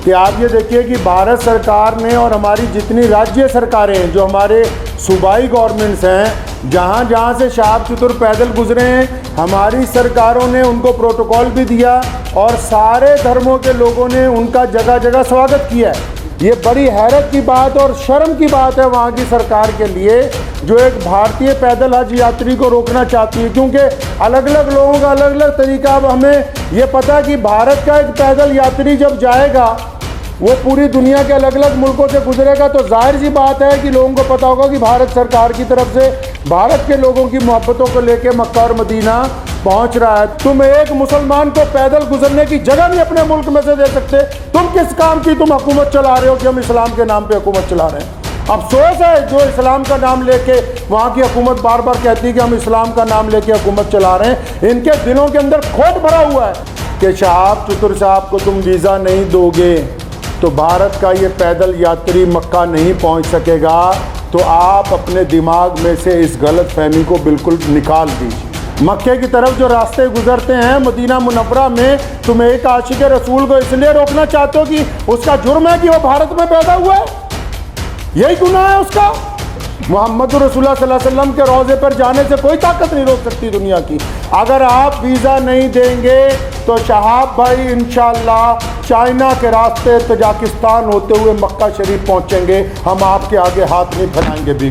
कि आप ये देखिए कि भारत सरकार ने और हमारी जितनी राज्य सरकारें हैं, जो हमारे सूबाई गवर्नमेंट्स हैं, जहाँ जहाँ से शहाब चतुर पैदल गुजरे हैं, हमारी सरकारों ने उनको प्रोटोकॉल भी दिया और सारे धर्मों के लोगों ने उनका जगह जगह स्वागत किया है। ये बड़ी हैरत की बात और शर्म की बात है वहाँ की सरकार के लिए, जो एक भारतीय पैदल हज यात्री को रोकना चाहती है, क्योंकि अलग अलग लोगों का अलग अलग तरीका। अब हमें ये पता है कि भारत का एक पैदल यात्री जब जाएगा वो पूरी दुनिया के अलग अलग मुल्कों से गुजरेगा, तो जाहिर सी बात है कि लोगों को पता होगा कि भारत सरकार की तरफ से भारत के लोगों की मोहब्बतों को लेके मक्का और मदीना पहुंच रहा है। तुम एक मुसलमान को पैदल गुजरने की जगह नहीं अपने मुल्क में से दे सकते। तुम किस काम की तुम हुकूमत चला रहे हो कि हम इस्लाम के नाम पे हुकूमत चला रहे हैं? अफसोस है जो इस्लाम का नाम लेके वहाँ की हुकूमत बार बार कहती है कि हम इस्लाम का नाम लेके हुकूमत चला रहे हैं। इनके दिलों के अंदर खोट भरा हुआ है कि शहाब चतुर साहब को तुम वीज़ा नहीं दोगे तो भारत का ये पैदल यात्री मक्का नहीं पहुँच सकेगा। तो आप अपने दिमाग में से इस गलत फहमी को बिल्कुल निकाल दीजिए। मक्के की तरफ जो रास्ते गुजरते हैं मदीना मुनव्वरा में, तुम एक आशिक रसूल को इसलिए रोकना चाहते हो कि उसका जुर्म है कि वो भारत में पैदा हुआ है, यही गुनाह है उसका। मोहम्मद रसूलुल्लाह सल्लल्लाहु अलैहि वसल्लम के रोज़े पर जाने से कोई ताकत नहीं रोक सकती दुनिया की। अगर आप वीज़ा नहीं देंगे तो शहाब भाई इंशाअल्लाह चाइना के रास्ते तजाकिस्तान होते हुए मक्का शरीफ पहुंचेंगे। हम आपके आगे हाथ नहीं फैलाएंगे भी।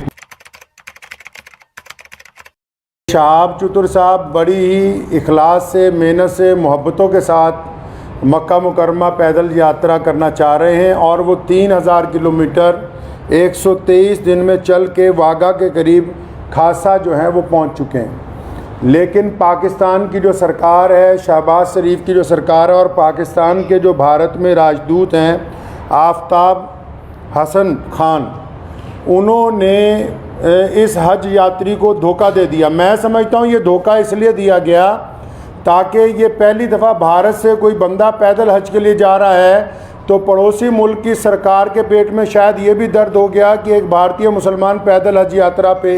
शहाब चतुर साहब बड़ी ही इखलास से, मेहनत से, मोहब्बतों के साथ मक्का मुकरमा पैदल यात्रा करना चाह रहे हैं और वो 3000 किलोमीटर 123 दिन में चल के वाघा के करीब खासा जो है वो पहुंच चुके हैं। लेकिन पाकिस्तान की जो सरकार है, शहबाज शरीफ की जो सरकार है, और पाकिस्तान के जो भारत में राजदूत हैं आफ्ताब हसन खान, उन्होंने इस हज यात्री को धोखा दे दिया। मैं समझता हूँ ये धोखा इसलिए दिया गया ताकि ये पहली दफ़ा भारत से कोई बंदा पैदल हज के लिए जा रहा है तो पड़ोसी मुल्क की सरकार के पेट में शायद ये भी दर्द हो गया कि एक भारतीय मुसलमान पैदल हज यात्रा पे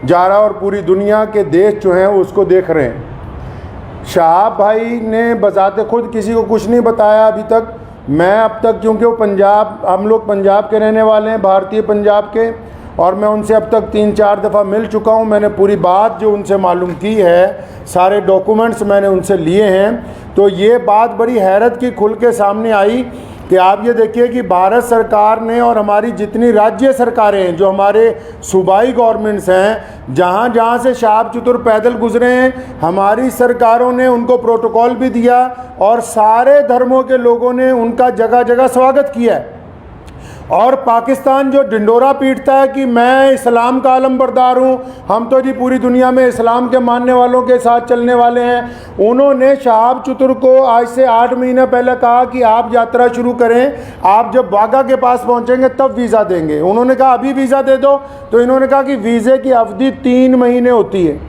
जा रहा है और पूरी दुनिया के देश जो हैं उसको देख रहे हैं। शहाब भाई ने बजाते खुद किसी को कुछ नहीं बताया अभी तक। मैं अब तक, क्योंकि वो पंजाब, हम लोग पंजाब के रहने वाले हैं, भारतीय पंजाब के, और मैं उनसे अब तक 3-4 दफ़ा मिल चुका हूँ। मैंने पूरी बात जो उनसे मालूम की है, सारे डॉक्यूमेंट्स मैंने उनसे लिए हैं। तो ये बात बड़ी हैरत की खुल के सामने आई कि आप ये देखिए कि भारत सरकार ने और हमारी जितनी राज्य सरकारें हैं, जो हमारे सूबाई गवर्नमेंट्स हैं, जहाँ जहाँ से शहाब चतुर पैदल गुजरे हैं, हमारी सरकारों ने उनको प्रोटोकॉल भी दिया और सारे धर्मों के लोगों ने उनका जगह जगह स्वागत किया है। और पाकिस्तान जो ढिंडोरा पीटता है कि मैं इस्लाम का आलमबरदार हूँ, हम तो जी पूरी दुनिया में इस्लाम के मानने वालों के साथ चलने वाले हैं, उन्होंने शहाब चतुर को आज से 8 महीने पहले कहा कि आप यात्रा शुरू करें, आप जब वाघा के पास पहुँचेंगे तब वीज़ा देंगे। उन्होंने कहा अभी वीज़ा दे दो, तो इन्होंने कहा कि वीज़े की अवधि 3 महीने होती है।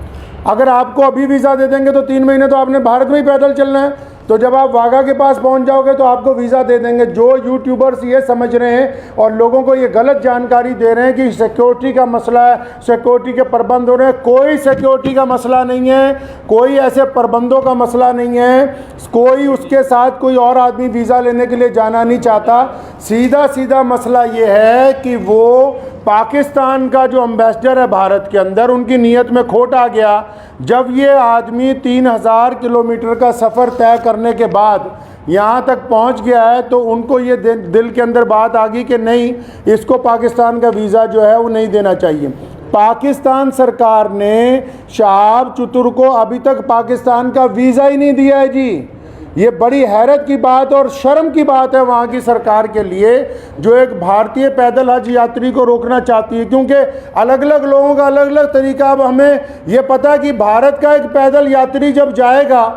अगर आपको अभी वीज़ा दे देंगे तो 3 महीने तो आपने भारत में ही पैदल चलना है, तो जब आप वाघा के पास पहुंच जाओगे तो आपको वीज़ा दे देंगे। जो यूट्यूबर्स ये समझ रहे हैं और लोगों को ये गलत जानकारी दे रहे हैं कि सिक्योरिटी का मसला है, सिक्योरिटी के प्रबंध हो रहे हैं, कोई सिक्योरिटी का मसला नहीं है, कोई ऐसे प्रबंधों का मसला नहीं है, कोई उसके साथ कोई और आदमी वीज़ा लेने के लिए जाना नहीं चाहता। सीधा सीधा मसला ये है कि वो पाकिस्तान का जो एम्बेसडर है भारत के अंदर, उनकी नीयत में खोट आ गया। जब ये आदमी 3000 किलोमीटर का सफ़र तय करने के बाद यहाँ तक पहुँच गया है तो उनको ये दिल के अंदर बात आ गई कि नहीं, इसको पाकिस्तान का वीज़ा जो है वो नहीं देना चाहिए। पाकिस्तान सरकार ने शहाब चतुर को अभी तक पाकिस्तान का वीज़ा ही नहीं दिया है जी। ये बड़ी हैरत की बात और शर्म की बात है वहाँ की सरकार के लिए, जो एक भारतीय पैदल हज यात्री को रोकना चाहती है, क्योंकि अलग अलग लोगों का अलग अलग तरीका। अब हमें ये पता है कि भारत का एक पैदल यात्री जब जाएगा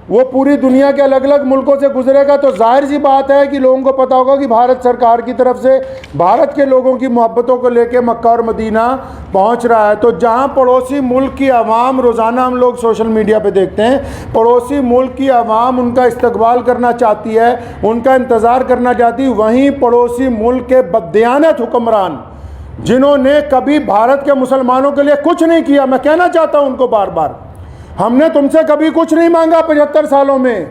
वो पूरी दुनिया के अलग अलग मुल्कों से गुजरेगा, तो जाहिर सी बात है कि लोगों को पता होगा कि भारत सरकार की तरफ से भारत के लोगों की मोहब्बतों को लेके मक्का और मदीना पहुंच रहा है। तो जहां पड़ोसी मुल्क की आवाम, रोज़ाना हम लोग सोशल मीडिया पे देखते हैं, पड़ोसी मुल्क की आवाम उनका इस्तकबाल करना चाहती है, उनका इंतज़ार करना चाहती है, वहीं पड़ोसी मुल्क के बददियानत हुक्मरान जिन्होंने कभी भारत के मुसलमानों के लिए कुछ नहीं किया, मैं कहना चाहता हूँ उनको बार बार, हमने तुमसे कभी कुछ नहीं मांगा 75 सालों में,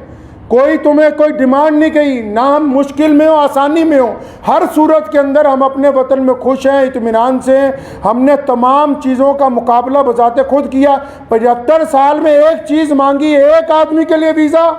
कोई तुम्हें कोई डिमांड नहीं कही, ना हम मुश्किल में हो आसानी में हो, हर सूरत के अंदर हम अपने वतन में खुश हैं, इत्मीनान से हैं। हमने तमाम चीज़ों का मुकाबला बजाते खुद किया। 75 साल में एक चीज़ मांगी, एक आदमी के लिए वीज़ा,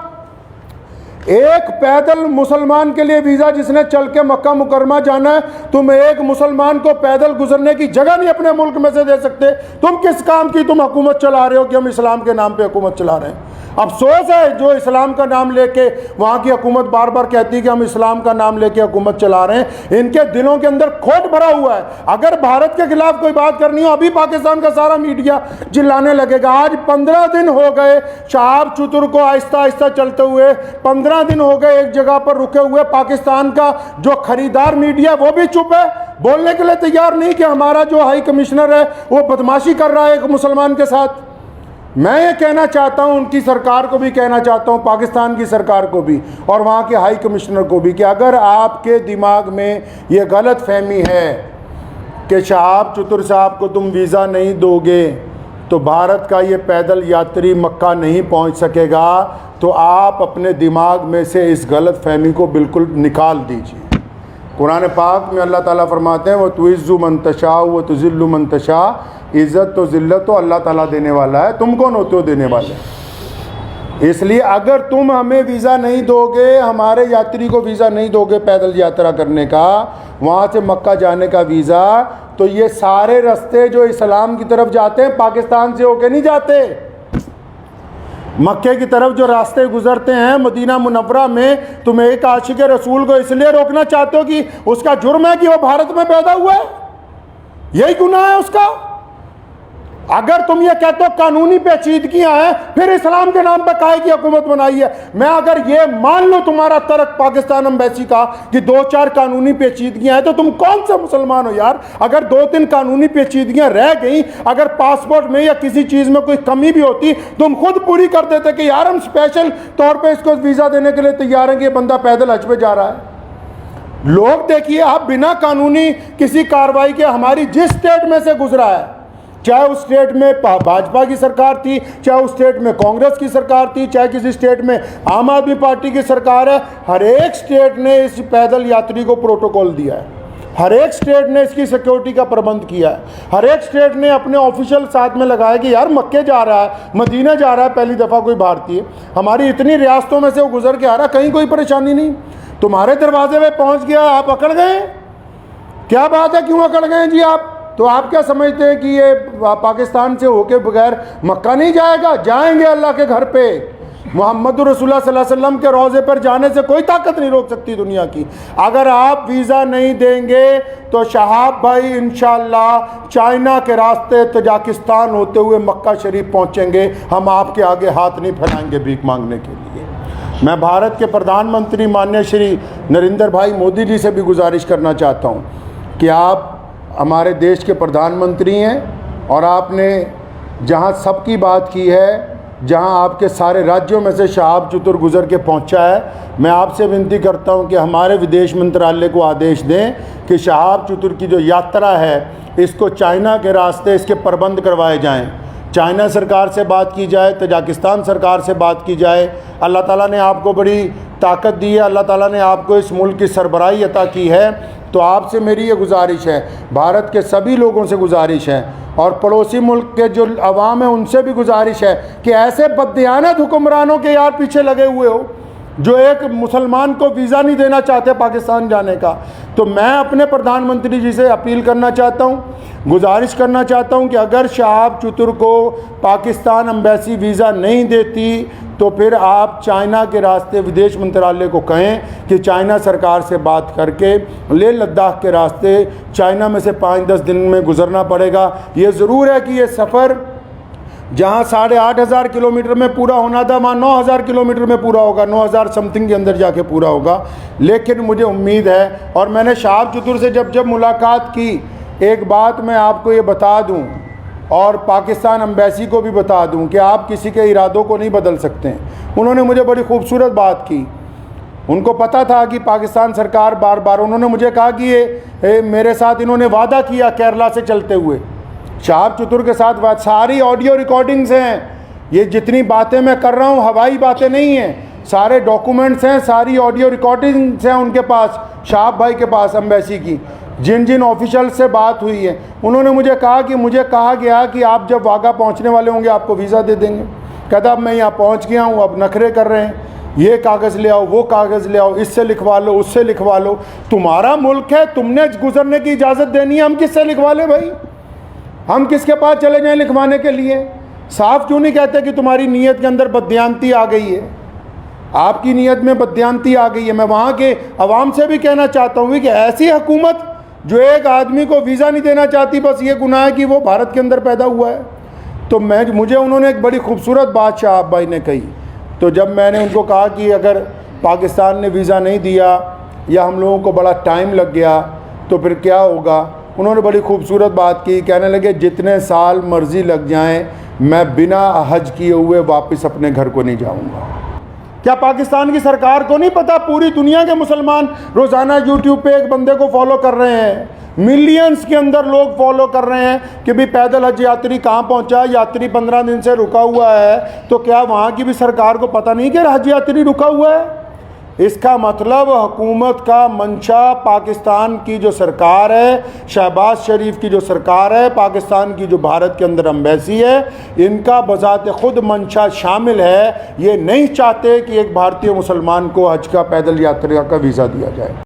एक पैदल मुसलमान के लिए वीज़ा जिसने चल के मक्का मुकरमा जाना है। तुम एक मुसलमान को पैदल गुजरने की जगह नहीं अपने मुल्क में से दे सकते। तुम किस काम की तुम हुकूमत चला रहे हो कि हम इस्लाम के नाम पे हुकूमत चला रहे हैं। अफसोस है जो इस्लाम का नाम लेके वहाँ की हुकूमत बार बार कहती है कि हम इस्लाम का नाम लेके हुकूमत चला रहे हैं, इनके दिलों के अंदर खोट भरा हुआ है। अगर भारत के खिलाफ कोई बात करनी हो, अभी पाकिस्तान का सारा मीडिया चिल्लाने लगेगा। आज 15 दिन हो गए शहाब चतुर को आहिस्ता आहिस्ता चलते हुए, 15 दिन हो गए एक जगह पर रुके हुए। पाकिस्तान का जो खरीदार मीडिया वो भी चुप है, बोलने के लिए तैयार नहीं कि हमारा जो हाई कमिश्नर है वो बदमाशी कर रहा है एक मुसलमान के साथ। मैं ये कहना चाहता हूँ, उनकी सरकार को भी कहना चाहता हूँ, पाकिस्तान की सरकार को भी और वहाँ के हाई कमिश्नर को भी, कि अगर आपके दिमाग में ये गलत फहमी है कि शहाब चतुर साहब को तुम वीज़ा नहीं दोगे तो भारत का ये पैदल यात्री मक्का नहीं पहुँच सकेगा, तो आप अपने दिमाग में से इस गलत फहमी को बिल्कुल निकाल दीजिए। कुरान पाक में अल्लाह ताला फरमाते हैं, वो तुइज़्ज़ु मन तशा व तुज़िल्लु मन तशा, इज़्ज़त तो ज़िल्लत तो अल्लाह ताला देने वाला है, तुम कौन होते हो देने वाले। इसलिए अगर तुम हमें वीज़ा नहीं दोगे, हमारे यात्री को वीज़ा नहीं दोगे पैदल यात्रा करने का, वहाँ से मक्का जाने का वीज़ा, तो ये सारे रास्ते जो इस्लाम की तरफ जाते हैं पाकिस्तान से होके नहीं जाते। मक्के की तरफ जो रास्ते गुजरते हैं मदीना मुनव्वरा में, तुम एक आशिक रसूल को इसलिए रोकना चाहते हो कि उसका जुर्म है कि वो भारत में पैदा हुआ है, यही गुनाह है उसका। अगर तुम ये कहते हो कानूनी पेचीदगियां हैं, फिर इस्लाम के नाम पर काहे की हुकूमत बनाई है। मैं अगर ये मान लो तुम्हारा तर्क पाकिस्तान एम्बेसी का कि 2-4 कानूनी पेचीदगियां हैं, तो तुम कौन सा मुसलमान हो यार। अगर 2-3 कानूनी पेचीदगियां रह गई, अगर पासपोर्ट में या किसी चीज़ में कोई कमी भी होती, तुम खुद पूरी कर देते कि यार हम स्पेशल तौर पर इसको वीज़ा देने के लिए तैयार हैं कि ये बंदा पैदल हज पे जा रहा है। लोग देखिए, आप बिना कानूनी किसी कार्रवाई के हमारी जिस स्टेट में से गुजरा है, चाहे उस स्टेट में भाजपा की सरकार थी, चाहे उस स्टेट में कांग्रेस की सरकार थी, चाहे किसी स्टेट में आम आदमी पार्टी की सरकार है, हर एक स्टेट ने इस पैदल यात्री को प्रोटोकॉल दिया है, हर एक स्टेट ने इसकी सिक्योरिटी का प्रबंध किया है, हर एक स्टेट ने अपने ऑफिशियल साथ में लगाया कि यार मक्के जा रहा है, मदीना जा रहा है पहली दफ़ा कोई भारतीय, हमारी इतनी रियासतों में से वो गुजर के आ रहा, कहीं कोई परेशानी नहीं। तुम्हारे दरवाजे पे पहुंच गया, आप अकड़ गए, क्या बात है, क्यों अकड़ गए जी आप। तो आप क्या समझते हैं कि ये पाकिस्तान से होके बगैर मक्का नहीं जाएगा? जाएंगे अल्लाह के घर पे। मोहम्मद रसूलुल्लाह सल्लल्लाहु अलैहि वसल्लम के रोज़े पर जाने से कोई ताकत नहीं रोक सकती दुनिया की। अगर आप वीज़ा नहीं देंगे तो शहाब भाई इंशाअल्लाह चाइना के रास्ते तजाकिस्तान होते हुए मक्का शरीफ पहुँचेंगे। हम आपके आगे हाथ नहीं फैलाएंगे भीख मांगने के लिए। मैं भारत के प्रधानमंत्री माननीय श्री नरेंद्र भाई मोदी जी से भी गुजारिश करना चाहता हूँ कि आप हमारे देश के प्रधानमंत्री हैं और आपने जहाँ सबकी बात की है, जहाँ आपके सारे राज्यों में से शहाब चतुर गुजर के पहुँचा है, मैं आपसे विनती करता हूँ कि हमारे विदेश मंत्रालय को आदेश दें कि शहाब चतुर की जो यात्रा है इसको चाइना के रास्ते इसके प्रबंध करवाए जाएँ। चाइना सरकार से बात की जाए, तजाकिस्तान सरकार से बात की जाए। अल्लाह ताला ने आपको बड़ी ताकत दी है, अल्लाह ताला ने आपको इस मुल्क की सरबराही अता की है। तो आपसे मेरी ये गुजारिश है, भारत के सभी लोगों से गुजारिश है और पड़ोसी मुल्क के जो अवाम है उनसे भी गुजारिश है कि ऐसे बददियानत हुक्मरानों के यार पीछे लगे हुए हो जो एक मुसलमान को वीज़ा नहीं देना चाहते पाकिस्तान जाने का। तो मैं अपने प्रधानमंत्री जी से अपील करना चाहता हूँ, गुजारिश करना चाहता हूँ कि अगर शहाब चतुर को पाकिस्तान एम्बेसी वीज़ा नहीं देती तो फिर आप चाइना के रास्ते विदेश मंत्रालय को कहें कि चाइना सरकार से बात करके लेह लद्दाख के रास्ते चाइना में से 5-10 दिन में गुजरना पड़ेगा। ये ज़रूर है कि ये सफ़र जहाँ 8,500 किलोमीटर में पूरा होना था वहाँ 9,000 किलोमीटर में पूरा होगा, 9,000 समथिंग के अंदर जाके पूरा होगा। लेकिन मुझे उम्मीद है, और मैंने शहाब चतुर से जब मुलाकात की, एक बात मैं आपको ये बता दूँ और पाकिस्तान एम्बेसी को भी बता दूं कि आप किसी के इरादों को नहीं बदल सकते। उन्होंने मुझे बड़ी खूबसूरत बात की, उनको पता था कि पाकिस्तान सरकार बार बार, उन्होंने मुझे कहा कि ये मेरे साथ इन्होंने वादा किया केरला से चलते हुए, शहाब चतुर के साथ सारी ऑडियो रिकॉर्डिंग्स हैं, ये जितनी बातें मैं कर रहा हूँ हवाई बातें नहीं हैं, सारे डॉक्यूमेंट्स हैं, सारी ऑडियो रिकॉर्डिंग्स हैं उनके पास, शाहब भाई के पास एम्बेसी की। जिन जिन ऑफिशियल से बात हुई है उन्होंने मुझे कहा कि मुझे कहा गया कि आप जब वाघा पहुंचने वाले होंगे आपको वीज़ा दे देंगे। कहता अब मैं यहाँ पहुंच गया हूँ, अब नखरे कर रहे हैं, ये कागज़ ले आओ, वो कागज़ ले आओ, इससे लिखवा लो, उससे लिखवा लो। तुम्हारा मुल्क है, तुमने गुजरने की इजाज़त देनी है, हम किससे लिखवा लें भाई? हम किसके पास चले जाएं लिखवाने के लिए? साफ क्यों नहीं कहते कि तुम्हारी नीयत के अंदर बददियानती आ गई है, आपकी नीयत में बददियानती आ गई है। मैं वहाँ के अवाम से भी कहना चाहता हूँ कि ऐसी हुकूमत जो एक आदमी को वीज़ा नहीं देना चाहती, बस ये गुनाह है कि वो भारत के अंदर पैदा हुआ है। तो मुझे उन्होंने एक बड़ी खूबसूरत बात शाहब भाई ने कही। तो जब मैंने उनको कहा कि अगर पाकिस्तान ने वीज़ा नहीं दिया या हम लोगों को बड़ा टाइम लग गया तो फिर क्या होगा, उन्होंने बड़ी खूबसूरत बात की। कहने लगे जितने साल मर्ज़ी लग जाएं, मैं बिना हज किए हुए वापस अपने घर को नहीं जाऊंगा। क्या पाकिस्तान की सरकार को नहीं पता पूरी दुनिया के मुसलमान रोज़ाना यूट्यूब पे एक बंदे को फॉलो कर रहे हैं, मिलियंस के अंदर लोग फॉलो कर रहे हैं कि भाई पैदल हज यात्री कहाँ पहुँचा, यात्री 15 दिन से रुका हुआ है। तो क्या वहाँ की भी सरकार को पता नहीं कि हज यात्री रुका हुआ है? इसका मतलब हुकूमत का मंशा, पाकिस्तान की जो सरकार है, शहबाज शरीफ की जो सरकार है, पाकिस्तान की जो भारत के अंदर एम्बेसी है, इनका बजाते खुद मंशा शामिल है। ये नहीं चाहते कि एक भारतीय मुसलमान को हज का पैदल यात्रा का वीज़ा दिया जाए।